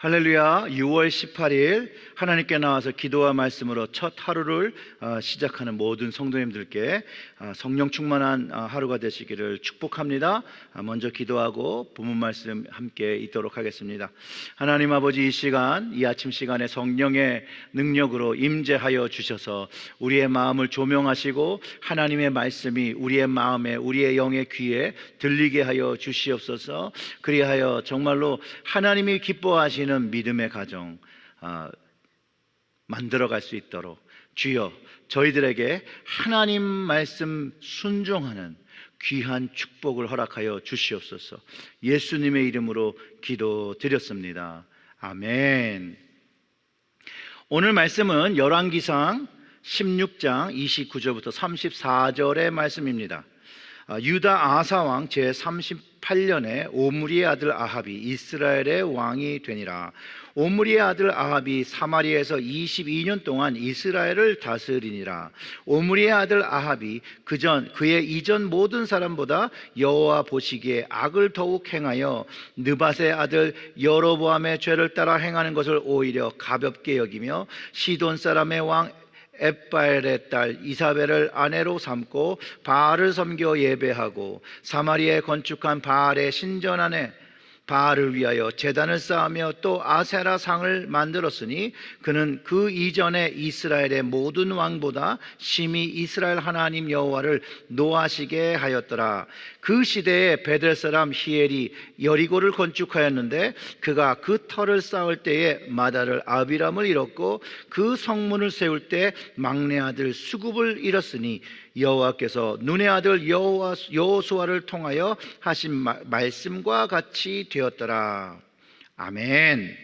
할렐루야. 6월 18일 하나님께 나와서 기도와 말씀으로 첫 하루를 시작하는 모든 성도님들께 성령 충만한 하루가 되시기를 축복합니다. 먼저 기도하고 본문 말씀 함께 읽도록 하겠습니다. 하나님 아버지, 이 시간, 이 아침 시간에 성령의 능력으로 임재하여 주셔서 우리의 마음을 조명하시고 하나님의 말씀이 우리의 마음에, 우리의 영의 귀에 들리게 하여 주시옵소서. 그리하여 정말로 하나님이 기뻐하시는 믿음의 가정 만들어갈 수 있도록 주여, 저희들에게 하나님 말씀 순종하는 귀한 축복을 허락하여 주시옵소서. 예수님의 이름으로 기도드렸습니다. 아멘. 오늘 말씀은 열왕기상 16장 29절부터 34절의 말씀입니다. 유다 아사왕 제38년에 오므리의 아들 아합이 이스라엘의 왕이 되니라. 오므리의 아들 아합이 사마리아에서 22년 동안 이스라엘을 다스리니라. 오므리의 아들 아합이 그의 이전 모든 사람보다 여호와 보시기에 악을 더욱 행하여 느밧의 아들 여로보암의 죄를 따라 행하는 것을 오히려 가볍게 여기며 시돈 사람의 왕 엣바엘의 딸 이사벨을 아내로 삼고 바알을 섬겨 예배하고 사마리아에 건축한 바알의 신전 안에 바알을 위하여 제단을 쌓으며 또 아세라 상을 만들었으니 그는 그 이전에 이스라엘의 모든 왕보다 심히 이스라엘 하나님 여호와를 노하시게 하였더라. 그 시대에 베델 사람 히엘이 여리고를 건축하였는데 그가 그 터를 쌓을 때에 맏아들 아비람을 잃었고 그 성문을 세울 때 막내 아들 수굽을 잃었으니 여호와께서 눈의 아들 여호수아를 통하여 하신 말씀과 같이 되었더라. 아멘.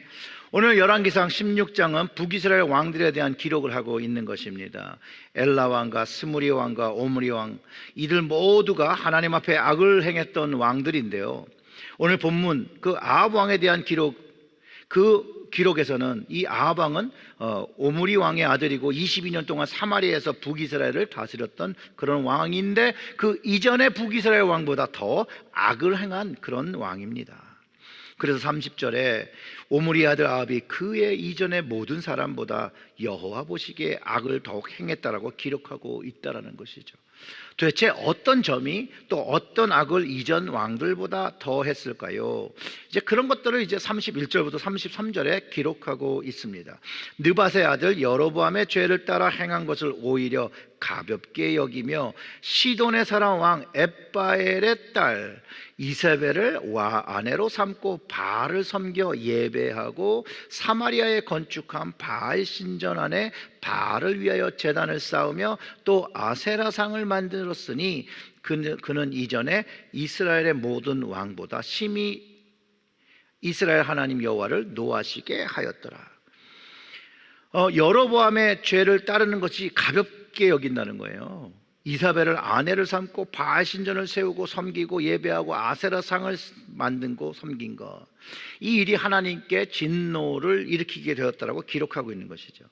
오늘 열왕기상 16장은 북이스라엘 왕들에 대한 기록을 하고 있는 것입니다. 엘라 왕과 스무리 왕과 오므리 왕, 이들 모두가 하나님 앞에 악을 행했던 왕들인데요, 오늘 본문 그 아합 왕에 대한 기록에서는 이 아합 왕은 오므리 왕의 아들이고 22년 동안 사마리아에서 북이스라엘을 다스렸던 그런 왕인데 그 이전의 북이스라엘 왕보다 더 악을 행한 그런 왕입니다. 그래서 30절에 오므리 아들 아합이 그의 이전의 모든 사람보다 여호와 보시기에 악을 더욱 행했다라고 기록하고 있다라는 것이죠. 도대체 어떤 점이 또 어떤 악을 이전 왕들보다 더 했을까요? 이제 그런 것들을 이제 31절부터 33절에 기록하고 있습니다. 느밧의 아들 여로보암의 죄를 따라 행한 것을 오히려 가볍게 여기며 시돈의 사람 왕 엣바엘의 딸 이세벨을 아내로 삼고 바알을 섬겨 예배하고 사마리아에 건축한 바알 신전 안에 바알을 위하여 제단을 쌓으며 또 아세라상을 만들었으니 그는 이전에 이스라엘의 모든 왕보다 심히 이스라엘 하나님 여호와를 노하시게 하였더라. 여로보암의 죄를 따르는 것이 가볍게 여긴다는 거예요. 이사벨을 아내를 삼고 바알 신전을 세우고 섬기고 예배하고 아세라상을 만들고 섬긴 것, 이 일이 하나님께 진노를 일으키게 되었다라고 기록하고 있는 것이죠.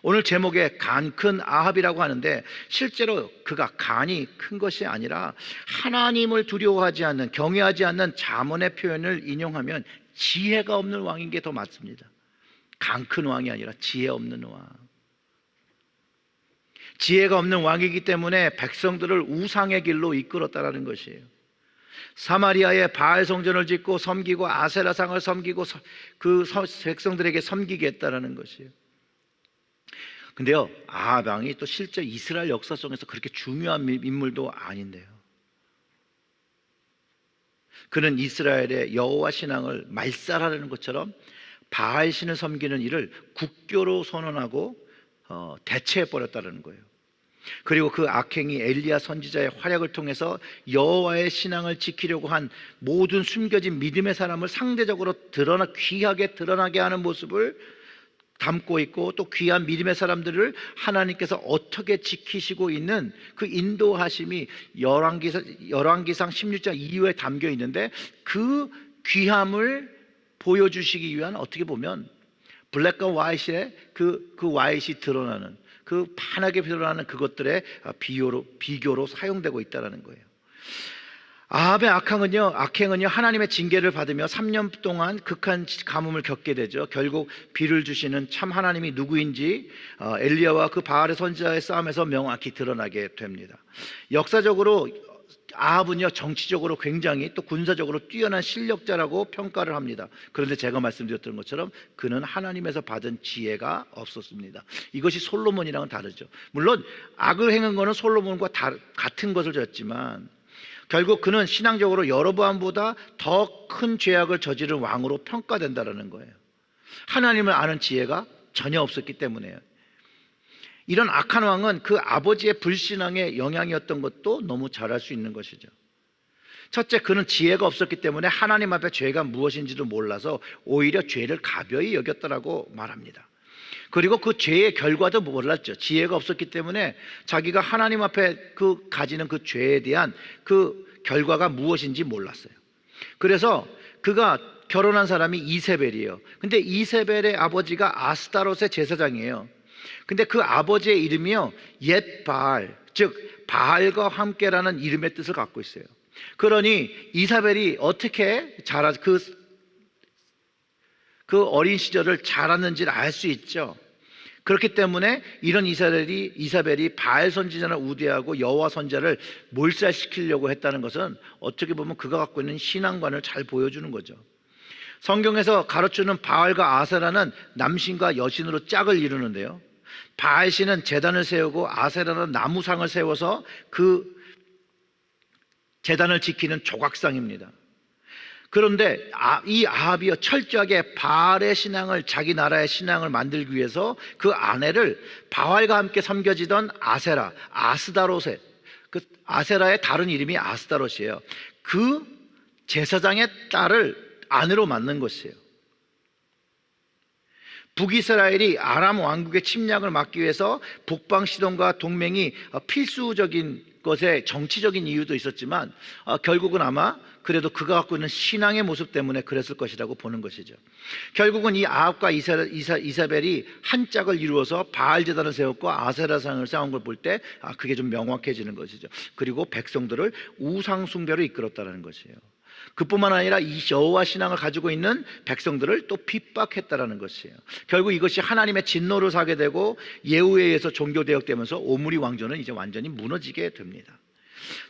오늘 제목에 간 큰 아합이라고 하는데 실제로 그가 간이 큰 것이 아니라 하나님을 두려워하지 않는, 경외하지 않는 자문의 표현을 인용하면 지혜가 없는 왕인 게 더 맞습니다. 간 큰 왕이 아니라 지혜 없는 왕. 지혜가 없는 왕이기 때문에 백성들을 우상의 길로 이끌었다라는 것이에요. 사마리아에 바알 성전을 짓고 섬기고 아세라상을 섬기고 그 백성들에게 섬기게 했다라는 것이에요. 근데요, 아합 왕이 또 실제 이스라엘 역사 속에서 그렇게 중요한 인물도 아닌데요, 그는 이스라엘의 여호와 신앙을 말살하려는 것처럼 바알 신을 섬기는 일을 국교로 선언하고 대체해버렸다는 거예요. 그리고 그 악행이 엘리야 선지자의 활약을 통해서 여호와의 신앙을 지키려고 한 모든 숨겨진 믿음의 사람을 상대적으로 귀하게 드러나게 하는 모습을 담고 있고, 또 귀한 믿음의 사람들을 하나님께서 어떻게 지키시고 있는 그 인도하심이 열왕기상 16장 이후에 담겨 있는데, 그 귀함을 보여주시기 위한, 어떻게 보면 블랙과 화이트의 그 화이트이 드러나는, 그 환하게 드러나는 그것들의 비교로 사용되고 있다는 거예요. 아합의 악행은요 하나님의 징계를 받으며 3년 동안 극한 가뭄을 겪게 되죠. 결국 비를 주시는 참 하나님이 누구인지 엘리야와 그 바알의 선지자의 싸움에서 명확히 드러나게 됩니다. 역사적으로 아합은요 정치적으로 굉장히 또 군사적으로 뛰어난 실력자라고 평가를 합니다. 그런데 제가 말씀드렸던 것처럼 그는 하나님에서 받은 지혜가 없었습니다. 이것이 솔로몬이랑은 다르죠. 물론 악을 행한 거는 솔로몬과 같은 것을 졌지만 결국 그는 신앙적으로 여로보암보다 더 큰 죄악을 저지른 왕으로 평가된다는 거예요. 하나님을 아는 지혜가 전혀 없었기 때문에요. 이런 악한 왕은 그 아버지의 불신앙의 영향이었던 것도 너무 잘 알 수 있는 것이죠. 첫째, 그는 지혜가 없었기 때문에 하나님 앞에 죄가 무엇인지도 몰라서 오히려 죄를 가벼이 여겼다라고 말합니다. 그리고 그 죄의 결과도 몰랐죠. 지혜가 없었기 때문에 자기가 하나님 앞에 가지는 그 죄에 대한 그 결과가 무엇인지 몰랐어요. 그래서 그가 결혼한 사람이 이세벨이에요. 근데 이세벨의 아버지가 아스타롯의 제사장이에요. 근데 그 아버지의 이름이요 옛 바알, 즉 바알과 함께라는 이름의 뜻을 갖고 있어요. 그러니 이사벨이 어떻게 그 어린 시절을 자랐는지를 알 수 있죠. 그렇기 때문에 이런 이사벨이 바알 선지자를 우대하고 여호와 선지자를 몰살시키려고 했다는 것은 어떻게 보면 그가 갖고 있는 신앙관을 잘 보여주는 거죠. 성경에서 가르치는 바알과 아세라는 남신과 여신으로 짝을 이루는데요, 바알 신은 제단을 세우고 아세라는 나무상을 세워서 그 제단을 지키는 조각상입니다. 그런데 이 아합이요 철저하게 바알의 신앙을, 자기 나라의 신앙을 만들기 위해서 그 아내를 바알과 함께 섬겨지던 아스다롯의 그 아세라의 다른 이름이 아스다롯이에요. 그 제사장의 딸을 아내로 만든 것이에요. 북이스라엘이 아람 왕국의 침략을 막기 위해서 북방 시돈과 동맹이 필수적인 것에 정치적인 이유도 있었지만 결국은 아마 그래도 그가 갖고 있는 신앙의 모습 때문에 그랬을 것이라고 보는 것이죠. 결국은 이 아합과 이사벨이 한 짝을 이루어서 바알 제단을 세웠고 아세라상을 쌓은 걸 볼 때 그게 좀 명확해지는 것이죠. 그리고 백성들을 우상 숭배로 이끌었다는 것이에요. 그뿐만 아니라 이 여호와 신앙을 가지고 있는 백성들을 또 핍박했다라는 것이에요. 결국 이것이 하나님의 진노를 사게 되고 예후에 의해서 종교개혁되면서 오므리 왕조는 이제 완전히 무너지게 됩니다.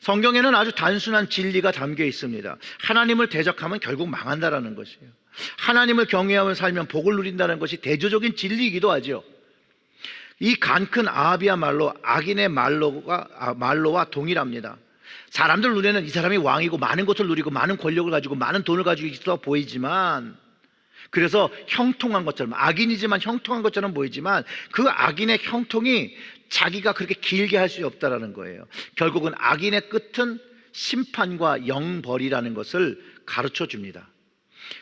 성경에는 아주 단순한 진리가 담겨 있습니다. 하나님을 대적하면 결국 망한다라는 것이에요. 하나님을 경외하며 살면 복을 누린다는 것이 대조적인 진리이기도 하죠. 이 간큰 아합이야말로 악인의 말로와 동일합니다. 사람들 눈에는 이 사람이 왕이고 많은 것을 누리고 많은 권력을 가지고 많은 돈을 가지고 있어 보이지만, 그래서 형통한 것처럼, 악인이지만 형통한 것처럼 보이지만 그 악인의 형통이 자기가 그렇게 길게 할 수 없다라는 거예요. 결국은 악인의 끝은 심판과 영벌이라는 것을 가르쳐 줍니다.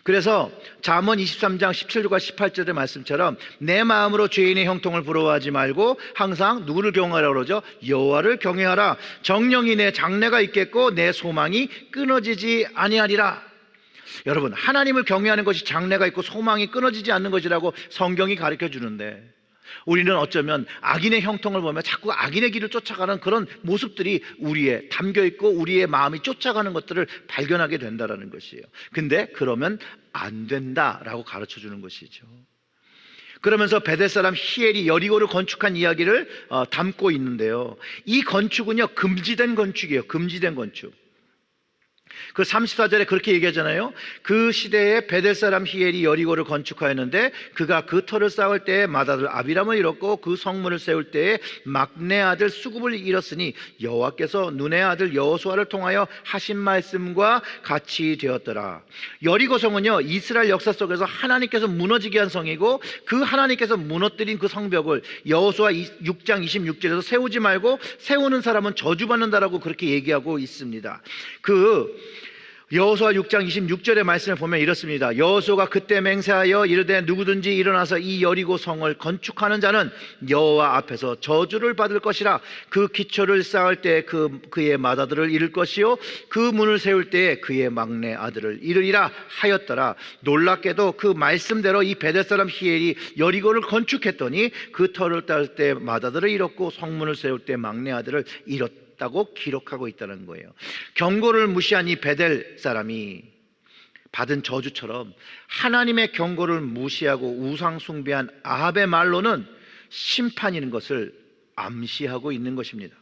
그래서 잠언 23장 17절과 18절의 말씀처럼 내 마음으로 죄인의 형통을 부러워하지 말고 항상 누구를 경외하라 그러죠? 여호와를 경외하라. 정령이 내 장래가 있겠고 내 소망이 끊어지지 아니하리라. 여러분, 하나님을 경외하는 것이 장래가 있고 소망이 끊어지지 않는 것이라고 성경이 가르쳐 주는데, 우리는 어쩌면 악인의 형통을 보며 자꾸 악인의 길을 쫓아가는 그런 모습들이 우리에 담겨 있고 우리의 마음이 쫓아가는 것들을 발견하게 된다는 것이에요. 근데 그러면 안 된다라고 가르쳐 주는 것이죠. 그러면서 베델 사람 히엘이 여리고를 건축한 이야기를 담고 있는데요, 이 건축은요 금지된 건축이에요. 금지된 건축. 그 34절에 그렇게 얘기하잖아요. 그 시대에 베델 사람 히엘이 여리고를 건축하였는데 그가 그 터를 쌓을 때에 맏아들 아비람을 잃었고 그 성문을 세울 때에 막내 아들 수굽을 잃었으니 여호와께서 눈의 아들 여호수아를 통하여 하신 말씀과 같이 되었더라. 여리고 성은요 이스라엘 역사 속에서 하나님께서 무너지게 한 성이고, 그 하나님께서 무너뜨린 그 성벽을 여호수아 6장 26절에서 세우지 말고 세우는 사람은 저주받는다라고 그렇게 얘기하고 있습니다. 여호수아 6장 26절의 말씀을 보면 이렇습니다. 여호수아가 그때 맹세하여 이르되 누구든지 일어나서 이 여리고 성을 건축하는 자는 여호와 앞에서 저주를 받을 것이라. 그 기초를 쌓을 때 그의 맏아들을 잃을 것이요 그 문을 세울 때에 그의 막내 아들을 잃으리라 하였더라. 놀랍게도 그 말씀대로 이 베델 사람 히엘이 여리고를 건축했더니 그 터를 쌓을 때 맏아들을 잃었고 성문을 세울 때 막내 아들을 잃었다 드렸다고 기록하고 있다는 거예요. 경고를 무시한 이 베델 사람이 받은 저주처럼 하나님의 경고를 무시하고 우상 숭배한 아합의 말로는 심판인 것을 암시하고 있는 것입니다.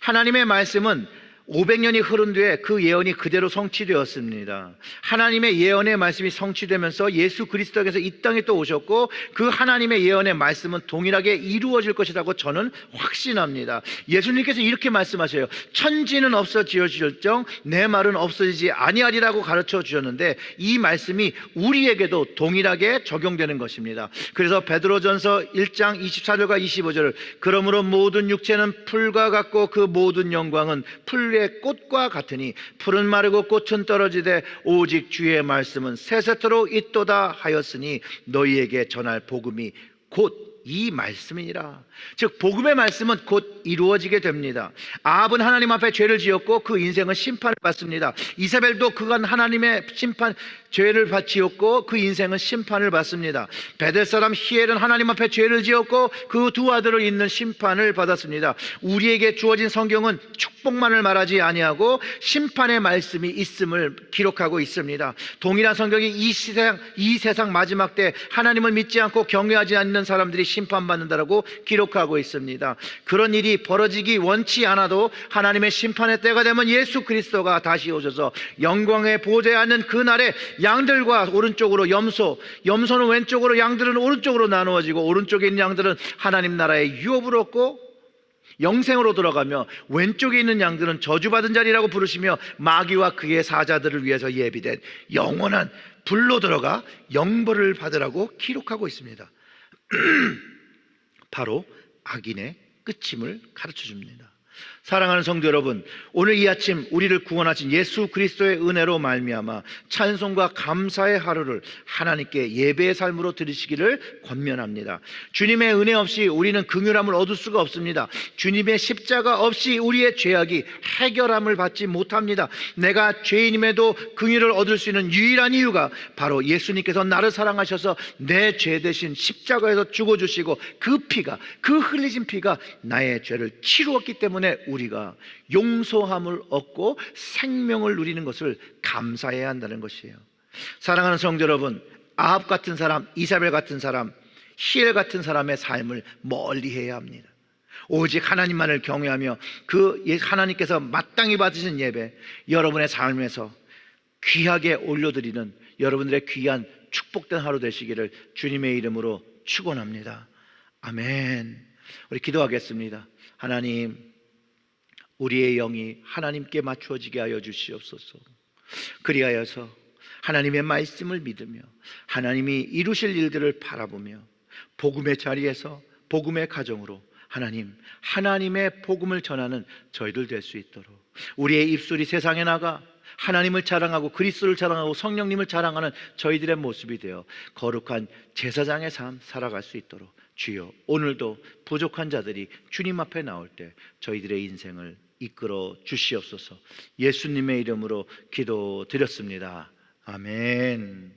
하나님의 말씀은 500년이 흐른 뒤에 그 예언이 그대로 성취되었습니다. 하나님의 예언의 말씀이 성취되면서 예수 그리스도께서 이 땅에 또 오셨고 그 하나님의 예언의 말씀은 동일하게 이루어질 것이라고 저는 확신합니다. 예수님께서 이렇게 말씀하셔요. 천지는 없어지어질정 내 말은 없어지지 아니하리라고 가르쳐 주셨는데 이 말씀이 우리에게도 동일하게 적용되는 것입니다. 그래서 베드로전서 1장 24절과 25절을 그러므로 모든 육체는 풀과 같고 그 모든 영광은 풀의 꽃과 같으니 풀은 마르고 꽃은 떨어지되 오직 주의 말씀은 세세토록 있도다 하였으니 너희에게 전할 복음이 곧 이 말씀이니라. 즉 복음의 말씀은 곧 이루어지게 됩니다. 아합은 하나님 앞에 죄를 지었고 그 인생은 심판을 받습니다. 이세벨도 그간 하나님의 심판 죄를 지었고 그 인생은 심판을 받습니다. 베델 사람 히엘은 하나님 앞에 죄를 지었고 그 두 아들을 잇는 심판을 받았습니다. 우리에게 주어진 성경은 축복만을 말하지 아니하고 심판의 말씀이 있음을 기록하고 있습니다. 동일한 성경이 이 세상 마지막 때 하나님을 믿지 않고 경외하지 않는 사람들이 심판받는다라고 기록하고 있습니다. 그런 일이 벌어지기 원치 않아도 하나님의 심판의 때가 되면 예수 그리스도가 다시 오셔서 영광의 보좌에 앉는 그날에 양들과 오른쪽으로 염소는 왼쪽으로 양들은 오른쪽으로 나누어지고 오른쪽에 있는 양들은 하나님 나라의 유업을 얻고 영생으로 들어가며 왼쪽에 있는 양들은 저주받은 자리라고 부르시며 마귀와 그의 사자들을 위해서 예비된 영원한 불로 들어가 영벌을 받으라고 기록하고 있습니다. 바로 악인의 끝임을 가르쳐 줍니다. 사랑하는 성도 여러분, 오늘 이 아침 우리를 구원하신 예수 그리스도의 은혜로 말미암아 찬송과 감사의 하루를 하나님께 예배의 삶으로 드리시기를 권면합니다. 주님의 은혜 없이 우리는 긍휼함을 얻을 수가 없습니다. 주님의 십자가 없이 우리의 죄악이 해결함을 받지 못합니다. 내가 죄인임에도 긍휼을 얻을 수 있는 유일한 이유가 바로 예수님께서 나를 사랑하셔서 내 죄 대신 십자가에서 죽어주시고 그 흘리신 피가 나의 죄를 치루었기 때문에 우리가 용서함을 얻고 생명을 누리는 것을 감사해야 한다는 것이에요. 사랑하는 성도 여러분, 아합 같은 사람, 이사벨 같은 사람, 히엘 같은 사람의 삶을 멀리해야 합니다. 오직 하나님만을 경외하며 그 하나님께서 마땅히 받으신 예배, 여러분의 삶에서 귀하게 올려드리는 여러분들의 귀한 축복된 하루 되시기를 주님의 이름으로 축원합니다. 아멘. 우리 기도하겠습니다. 하나님, 우리의 영이 하나님께 맞추어지게 하여 주시옵소서. 그리하여서 하나님의 말씀을 믿으며 하나님이 이루실 일들을 바라보며 복음의 자리에서 복음의 가정으로 하나님의 복음을 전하는 저희들 될 수 있도록 우리의 입술이 세상에 나가 하나님을 자랑하고 그리스도를 자랑하고 성령님을 자랑하는 저희들의 모습이 되어 거룩한 제사장의 삶 살아갈 수 있도록 주여, 오늘도 부족한 자들이 주님 앞에 나올 때 저희들의 인생을 이끌어 주시옵소서. 예수님의 이름으로 기도드렸습니다. 아멘.